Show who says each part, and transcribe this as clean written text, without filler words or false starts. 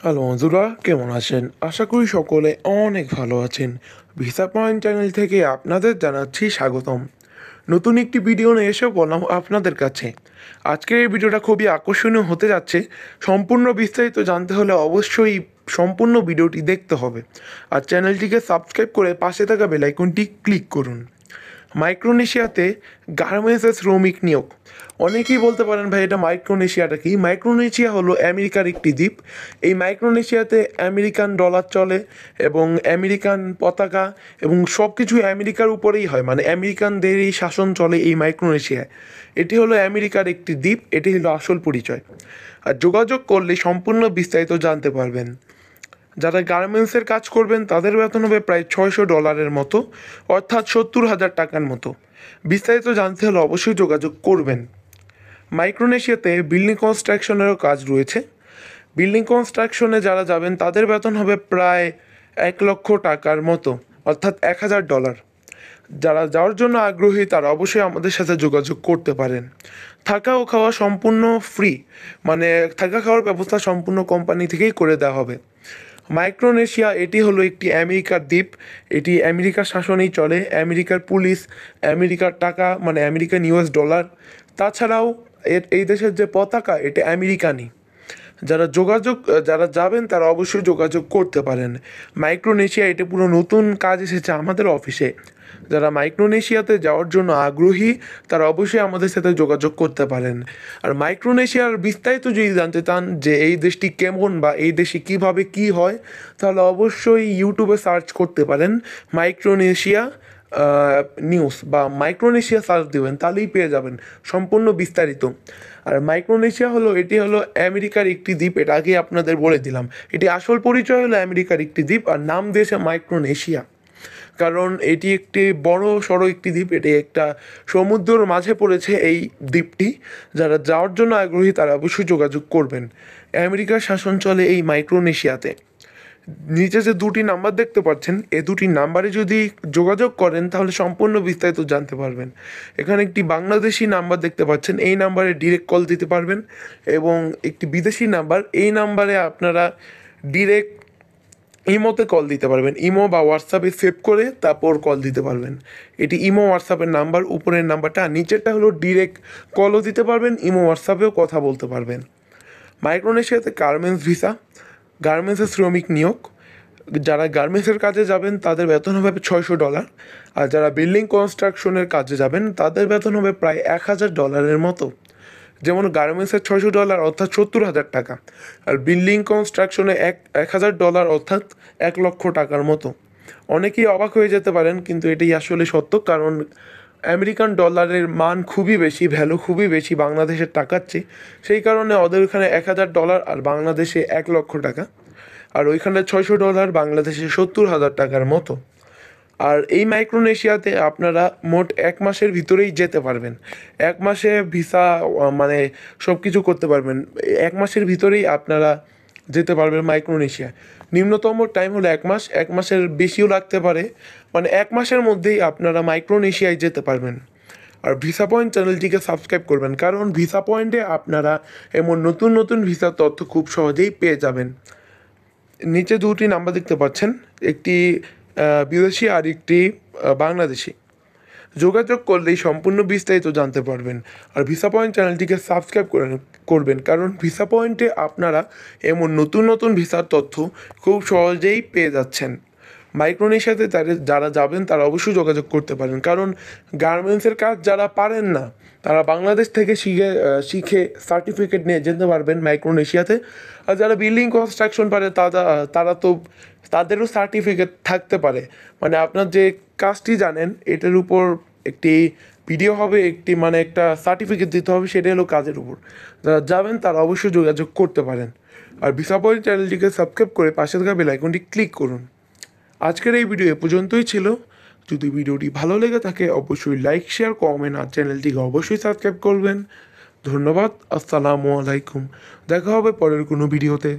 Speaker 1: Hello বন্ধুরা, কেমন আছেন? আশা করি সকলে অনেক ভালো আছেন। ভিসা পয়েন্ট চ্যানেল থেকে আপনাদের জানাচ্ছি স্বাগতম। নতুন একটি ভিডিও নিয়ে এসে বললাম আপনাদের কাছে। আজকের এই ভিডিওটা খুবই আকর্ষণীয় হতে যাচ্ছে। সম্পূর্ণ বিস্তারিত জানতে হলে অবশ্যই সম্পূর্ণ ভিডিওটি দেখতে হবে। আর চ্যানেলটিকে সাবস্ক্রাইব করে পাশে থাকা বেল আইকনটি ক্লিক করুন। মাইক্রোনেশিয়াতে গার্মেন্টসের শ্রমিক নিয়োগ। অনেকেই বলতে পারেন ভাই এটা মাইক্রোনেশিয়াটা কি? মাইক্রোনেশিয়া হলো আমেরিকার একটি দ্বীপ। এই মাইক্রোনেশিয়াতে আমেরিকান ডলার চলে এবং আমেরিকান পতাকা এবং সব কিছুই আমেরিকার উপরেই হয়, মানে আমেরিকানদেরই শাসন চলে এই মাইক্রোনেশিয়ায়। এটি হলো আমেরিকার একটি দ্বীপ, এটি হলো আসল পরিচয়। আর যোগাযোগ করলে সম্পূর্ণ বিস্তারিত জানতে পারবেন। যারা গার্মেন্টসের কাজ করবেন তাদের বেতন হবে প্রায় $600 মতো, অর্থাৎ 70,000 টাকার মতো। বিস্তারিত জানতে হলে অবশ্যই যোগাযোগ করবেন। মাইক্রোনেশিয়াতে বিল্ডিং কনস্ট্রাকশনেরও কাজ রয়েছে। বিল্ডিং কনস্ট্রাকশনে যারা যাবেন তাদের বেতন হবে প্রায় 1,00,000 টাকার মতো, অর্থাৎ $1,000। যারা যাওয়ার জন্য আগ্রহী তারা অবশ্যই আমাদের সাথে যোগাযোগ করতে পারেন। থাকা ও খাওয়া সম্পূর্ণ ফ্রি, মানে থাকা খাওয়ার ব্যবস্থা সম্পূর্ণ কোম্পানি থেকেই করে দেওয়া হবে। মাইক্রোনেশিয়া এটি হলো একটি আমেরিকার দ্বীপ। এটি আমেরিকার শাসনেই চলে। আমেরিকার পুলিশ, আমেরিকার টাকা মানে আমেরিকান ইউএস ডলার, তাছাড়াও এই দেশের যে পতাকা এটা আমেরিকানই। যারা যাবেন তারা অবশ্যই যোগাযোগ করতে পারেন। মাইক্রোনেশিয়া এটা পুরো নতুন কাজ এসেছে আমাদের অফিসে। যারা মাইক্রোনেশিয়াতে যাওয়ার জন্য আগ্রহী তারা অবশ্যই আমাদের সাথে যোগাযোগ করতে পারেন। আর মাইক্রোনেশিয়ার বিস্তারিত যদি জানতে চান যে এই দেশটি কেমন বা এই দেশে কীভাবে কী হয়, তাহলে অবশ্যই ইউটিউবে সার্চ করতে পারেন মাইক্রোনেশিয়া নিউজ বা মাইক্রোনেশিয়া সার্চ দেবেন, তাহলেই পেয়ে যাবেন সম্পূর্ণ বিস্তারিত। আর মাইক্রোনেশিয়া এটি হলো আমেরিকার একটি দ্বীপ, এটা আগেই আপনাদের বলে দিলাম। এটি আসল পরিচয় হলো আমেরিকার একটি দ্বীপ, আর নাম দিয়েছে মাইক্রোনেশিয়া কারণ এটি একটি বড় সড়ো একটি দ্বীপ। এটি একটা সমুদ্রের মাঝে পড়েছে এই দ্বীপটি। যারা যাওয়ার জন্য আগ্রহী তারা অবশ্যই যোগাযোগ করবেন। আমেরিকার শাসন চলে এই মাইক্রোনেশিয়াতে। নিচে যে দুটি নাম্বার দেখতে পাচ্ছেন, এই দুটি নাম্বারে যদি যোগাযোগ করেন তাহলে সম্পূর্ণ বিস্তারিত জানতে পারবেন। এখানে একটি বাংলাদেশি নাম্বার দেখতে পাচ্ছেন, এই নাম্বারে ডিরেক্ট কল দিতে পারবেন, এবং একটি বিদেশি নাম্বার, এই নাম্বারে আপনারা ডিরেক্ট ইমোতে কল দিতে পারবেন। ইমো বা হোয়াটসঅ্যাপে সেভ করে তারপর কল দিতে পারবেন। এটি ইমো হোয়াটসঅ্যাপের নাম্বার, উপরের নাম্বারটা, আর নিচেরটা হলো ডিরেক্ট কলও দিতে পারবেন, ইমো হোয়াটসঅ্যাপেও কথা বলতে পারবেন। মাইক্রোনেশিয়াতে গার্মেন্টস ভিসা, গার্মেন্টসের শ্রমিক নিয়োগ। যারা গার্মেন্টসের কাজে যাবেন তাদের বেতন হবে $600, আর যারা বিল্ডিং কনস্ট্রাকশনের কাজে যাবেন তাদের বেতন হবে প্রায় $1,000 মতো। যেমন গার্মেন্টসের $600 অর্থাৎ 70,000 টাকা, আর বিল্ডিং কনস্ট্রাকশনে $1,000 অর্থাৎ 1,00,000 টাকার মতো। অনেকেই অবাক হয়ে যেতে পারেন, কিন্তু এটাই আসলে সত্য, কারণ আমেরিকান ডলারের মান খুবই বেশি, ভ্যালু খুবই বেশি বাংলাদেশের টাকার চেয়ে। সেই কারণে ওদের ওখানে $1,000 আর বাংলাদেশে 1,00,000 টাকা, আর ওইখানে $600 বাংলাদেশে 70,000 টাকার মতো। আর এই মাইক্রোনেশিয়াতে আপনারা মোট 1 মাসের ভিতরেই যেতে পারবেন। 1 মাসে ভিসা মানে সব কিছু করতে পারবেন। 1 মাসের ভিতরেই আপনারা যেতে পারবেন মাইক্রোনেশিয়া। নিম্নতম টাইম হলো 1 মাস, 1 মাসের বেশিও লাগতে পারে, মানে 1 মাসের মধ্যেই আপনারা মাইক্রোনেশিয়ায় যেতে পারবেন। আর ভিসা পয়েন্ট চ্যানেলটিকে সাবস্ক্রাইব করবেন, কারণ ভিসা পয়েন্টে আপনারা এমন নতুন নতুন ভিসার তথ্য খুব সহজেই পেয়ে যাবেন। নিচে দুটি নাম্বার দেখতে পাচ্ছেন, একটি বিদেশি আর একটি বাংলাদেশি। যোগাযোগ করলেই সম্পূর্ণ বিস্তারিত জানতে পারবেন। আর ভিসা পয়েন্ট চ্যানেলটিকে সাবস্ক্রাইব করবেন, কারণ ভিসা পয়েন্টে আপনারা এমন নতুন নতুন ভিসার তথ্য খুব সহজেই পেয়ে যাচ্ছেন। মাইক্রোনেশিয়াতে যারা যাবেন তারা অবশ্যই যোগাযোগ করতে পারেন, কারণ গার্মেন্টসের কাজ যারা পারেন না তারা বাংলাদেশ থেকে শিখে সার্টিফিকেট নিয়ে যেতে পারবেন মাইক্রোনেশিয়াতে। আর যারা বিল্ডিং কনস্ট্রাকশন পারে তারা তো তাদেরও সার্টিফিকেট থাকতে পারে, মানে আপনার যে কাজটি জানেন এটার উপর একটি ভিডিও হবে, মানে একটা সার্টিফিকেট দিতে হবে, সেটা হলো কাজের উপর। যারা যাবেন তারা অবশ্যই যোগাযোগ করতে পারেন। আর ভিসা পয়েন্ট চ্যানেলটিকে সাবস্ক্রাইব করে পাশে থাকা বেল আইকনটি ক্লিক করুন। আজকের এই ভিডিও এ পর্যন্তই ছিল। যদি ভিডিওটি ভালো লেগে থাকে অবশ্যই লাইক, শেয়ার, কমেন্ট, আর চ্যানেলটিকে অবশ্যই সাবস্ক্রাইব করবেন। ধন্যবাদ। আসসালামু আলাইকুম। দেখা হবে পরের কোনো ভিডিওতে।